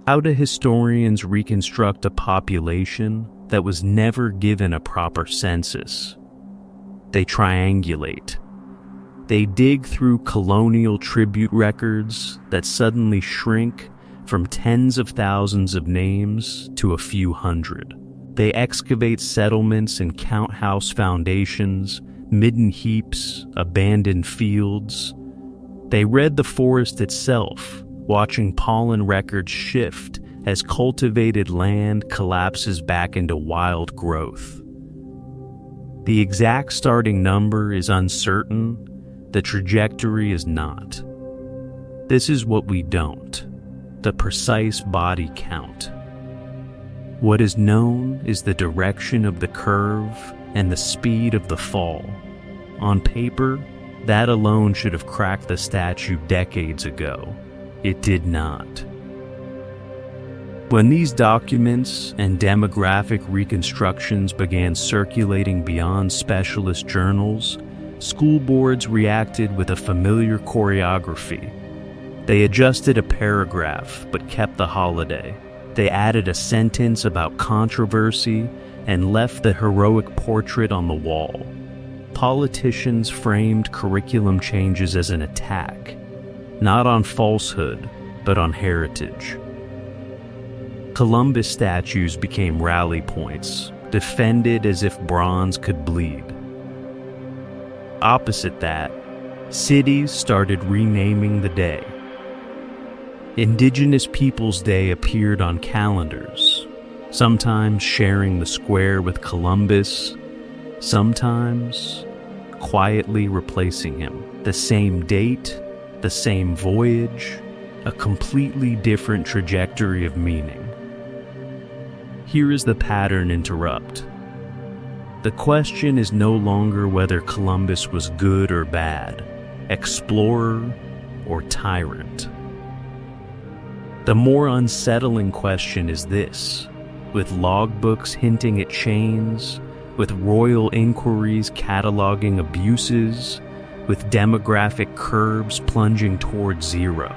How do historians reconstruct a population that was never given a proper census? They triangulate. They dig through colonial tribute records that suddenly shrink from tens of thousands of names to a few hundred. They excavate settlements and count house foundations, midden heaps, abandoned fields. They read the forest itself, watching pollen records shift as cultivated land collapses back into wild growth. The exact starting number is uncertain. The trajectory is not. This is what we don't, the precise body count. What is known is the direction of the curve and the speed of the fall. On paper, that alone should have cracked the statue decades ago. It did not. When these documents and demographic reconstructions began circulating beyond specialist journals, school boards reacted with a familiar choreography. They adjusted a paragraph but kept the holiday. They added a sentence about controversy and left the heroic portrait on the wall. Politicians framed curriculum changes as an attack, not on falsehood, but on heritage. Columbus statues became rally points, defended as if bronze could bleed. Opposite that, cities started renaming the day. Indigenous Peoples' Day appeared on calendars, sometimes sharing the square with Columbus, sometimes quietly replacing him. The same date, the same voyage, a completely different trajectory of meaning. Here is the pattern interrupt. The question is no longer whether Columbus was good or bad, explorer or tyrant. The more unsettling question is this, with logbooks hinting at chains, with royal inquiries cataloging abuses, with demographic curves plunging towards zero.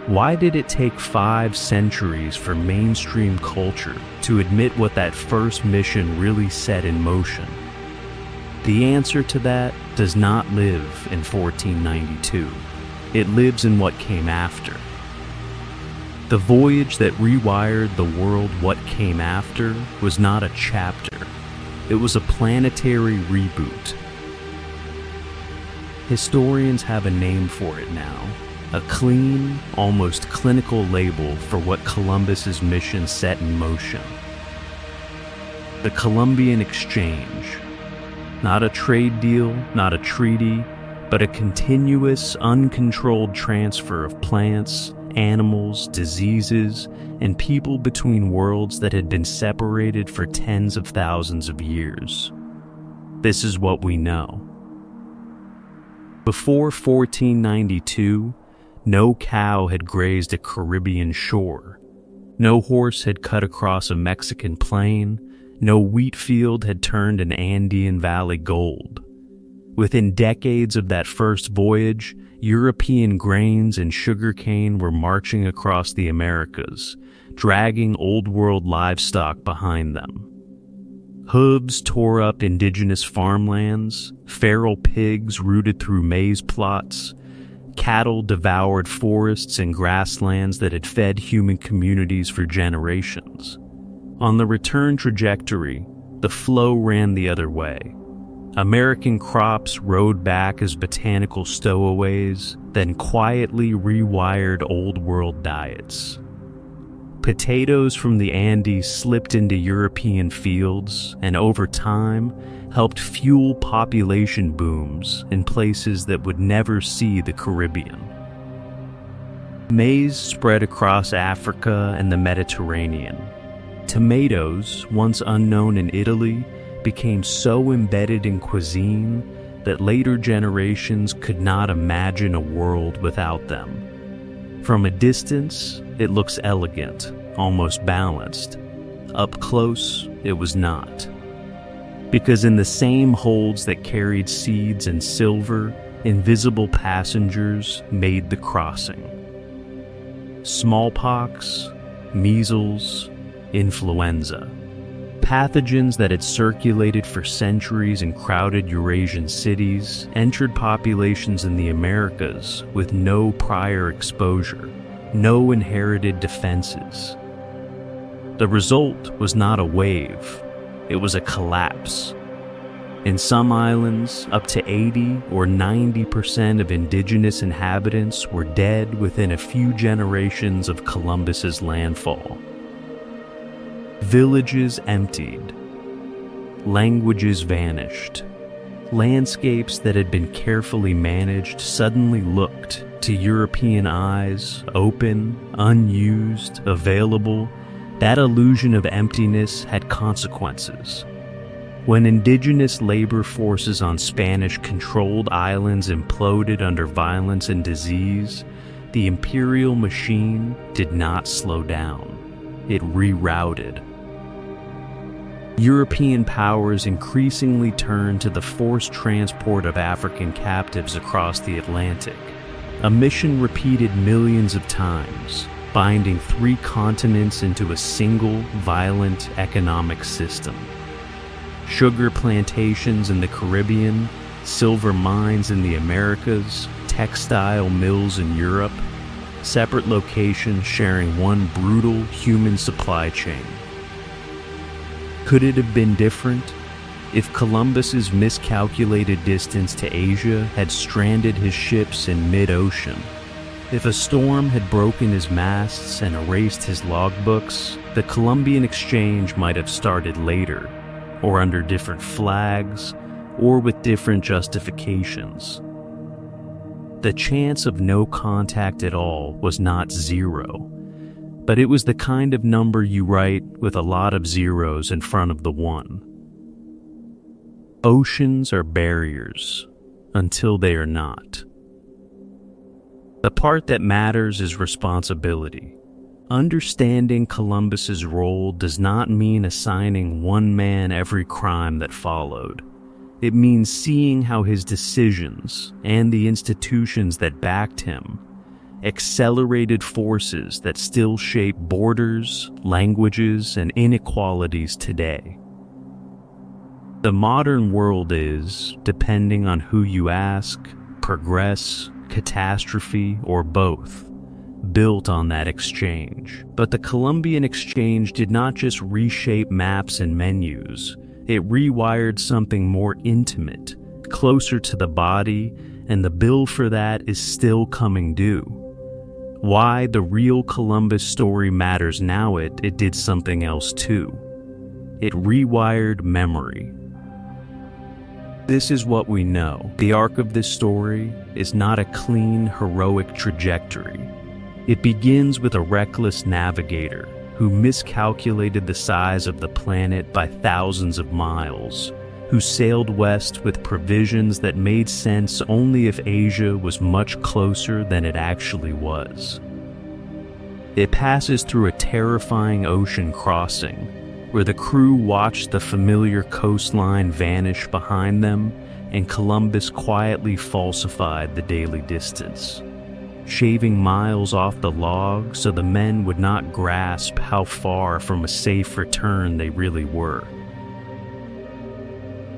Why did it take 5 centuries for mainstream culture to admit what that first mission really set in motion? The answer to that does not live in 1492. It lives in what came after. The voyage that rewired the world what came after was not a chapter. It was a planetary reboot. Historians have a name for it now. A clean, almost clinical label for what Columbus's mission set in motion. The Columbian Exchange. Not a trade deal, not a treaty, but a continuous, uncontrolled transfer of plants, animals, diseases, and people between worlds that had been separated for tens of thousands of years. This is what we know. Before 1492, no cow had grazed a Caribbean shore. No horse had cut across a Mexican plain. No wheat field had turned an Andean valley gold. Within decades of that first voyage, European grains and sugarcane were marching across the Americas, dragging Old World livestock behind them. Hooves tore up indigenous farmlands, feral pigs rooted through maize plots, cattle devoured forests and grasslands that had fed human communities for generations. On the return trajectory, the flow ran the other way. American crops rode back as botanical stowaways, then quietly rewired Old World diets. Potatoes from the Andes slipped into European fields and over time helped fuel population booms in places that would never see the Caribbean. Maize spread across Africa and the Mediterranean. Tomatoes, once unknown in Italy, became so embedded in cuisine that later generations could not imagine a world without them. From a distance, it looks elegant, almost balanced. Up close, it was not. Because in the same holds that carried seeds and silver, invisible passengers made the crossing. Smallpox, measles, influenza. Pathogens that had circulated for centuries in crowded Eurasian cities entered populations in the Americas with no prior exposure, no inherited defenses. The result was not a wave, it was a collapse. In some islands, up to 80 or 90% of indigenous inhabitants were dead within a few generations of Columbus's landfall. Villages emptied. Languages vanished. Landscapes that had been carefully managed suddenly looked, to European eyes, open, unused, available. That illusion of emptiness had consequences. When indigenous labor forces on Spanish-controlled islands imploded under violence and disease, the imperial machine did not slow down. It rerouted. European powers increasingly turned to the forced transport of African captives across the Atlantic, a mission repeated millions of times, binding 3 continents into a single, violent economic system. Sugar plantations in the Caribbean, silver mines in the Americas, textile mills in Europe, separate locations sharing one brutal human supply chain. Could it have been different if Columbus's miscalculated distance to Asia had stranded his ships in mid-ocean? If a storm had broken his masts and erased his logbooks, the Columbian Exchange might have started later, or under different flags, or with different justifications. The chance of no contact at all was not 0. But it was the kind of number you write with a lot of zeros in front of the 1. Oceans are barriers, until they are not. The part that matters is responsibility. Understanding Columbus's role does not mean assigning one man every crime that followed. It means seeing how his decisions, and the institutions that backed him, accelerated forces that still shape borders, languages, and inequalities today. The modern world is, depending on who you ask, progress, catastrophe, or both, built on that exchange. But the Columbian Exchange did not just reshape maps and menus. It rewired something more intimate, closer to the body, and the bill for that is still coming due. Why the real Columbus story matters now, it did something else too. it rewired memory. This is what we know. The arc of this story is not a clean, heroic trajectory. It begins with a reckless navigator who miscalculated the size of the planet by thousands of miles, who sailed west with provisions that made sense only if Asia was much closer than it actually was. It passes through a terrifying ocean crossing, where the crew watched the familiar coastline vanish behind them, and Columbus quietly falsified the daily distance, shaving miles off the log so the men would not grasp how far from a safe return they really were.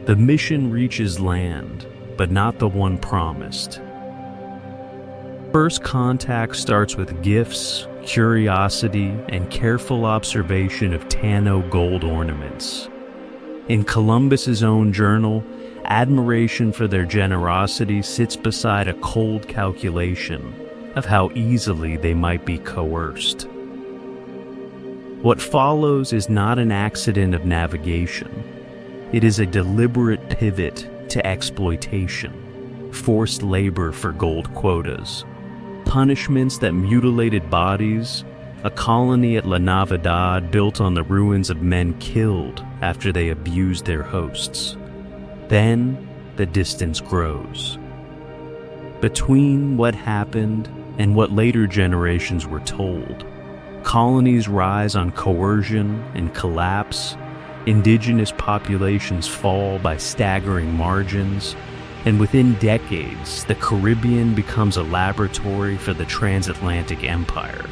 The mission reaches land, but not the one promised. First contact starts with gifts, curiosity, and careful observation of Tano gold ornaments. In Columbus's own journal, admiration for their generosity sits beside a cold calculation of how easily they might be coerced. What follows is not an accident of navigation. It is a deliberate pivot to exploitation, forced labor for gold quotas, punishments that mutilated bodies, a colony at La Navidad built on the ruins of men killed after they abused their hosts. Then the distance grows. Between what happened and what later generations were told, colonies rise on coercion and collapse, indigenous populations fall by staggering margins, and within decades, the Caribbean becomes a laboratory for the transatlantic empire.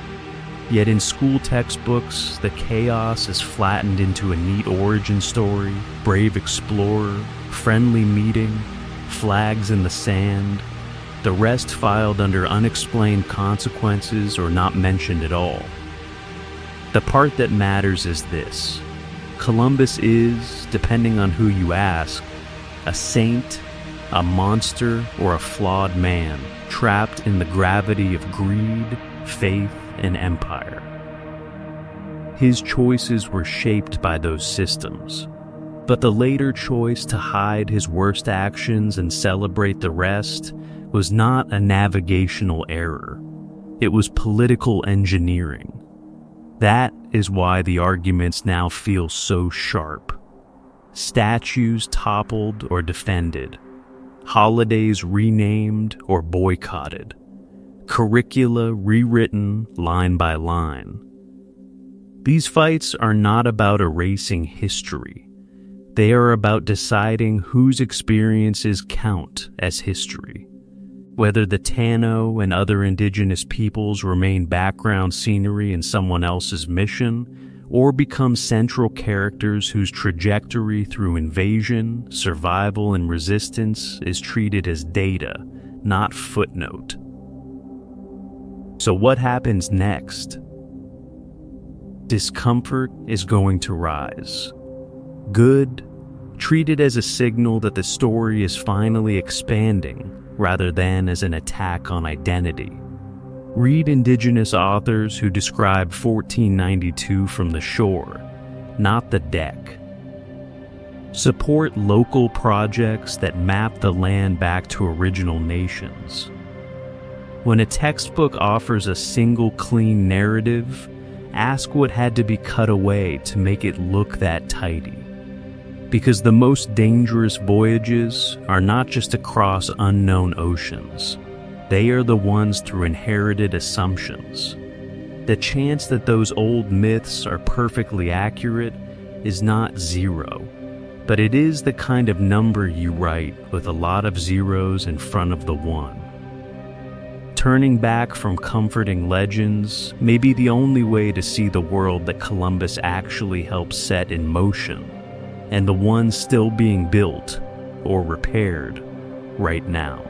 Yet in school textbooks, the chaos is flattened into a neat origin story, brave explorer, friendly meeting, flags in the sand, the rest filed under unexplained consequences or not mentioned at all. The part that matters is this: Columbus is, depending on who you ask, a saint, a monster, or a flawed man, trapped in the gravity of greed, faith, and empire. His choices were shaped by those systems, but the later choice to hide his worst actions and celebrate the rest was not a navigational error. It was political engineering. That is why the arguments now feel so sharp. Statues toppled or defended, holidays renamed or boycotted, curricula rewritten line by line. These fights are not about erasing history. They are about deciding whose experiences count as history. Whether the Tano and other indigenous peoples remain background scenery in someone else's mission, or become central characters whose trajectory through invasion, survival, and resistance is treated as data, not footnote. So what happens next? Discomfort is going to rise. Good, treated as a signal that the story is finally expanding, rather than as an attack on identity. Read indigenous authors who describe 1492 from the shore, not the deck. Support local projects that map the land back to original nations. When a textbook offers a single clean narrative, ask what had to be cut away to make it look that tidy. Because the most dangerous voyages are not just across unknown oceans. They are the ones through inherited assumptions. The chance that those old myths are perfectly accurate is not zero, but it is the kind of number you write with a lot of zeros in front of the one. Turning back from comforting legends may be the only way to see the world that Columbus actually helped set in motion, and the one still being built or repaired right now.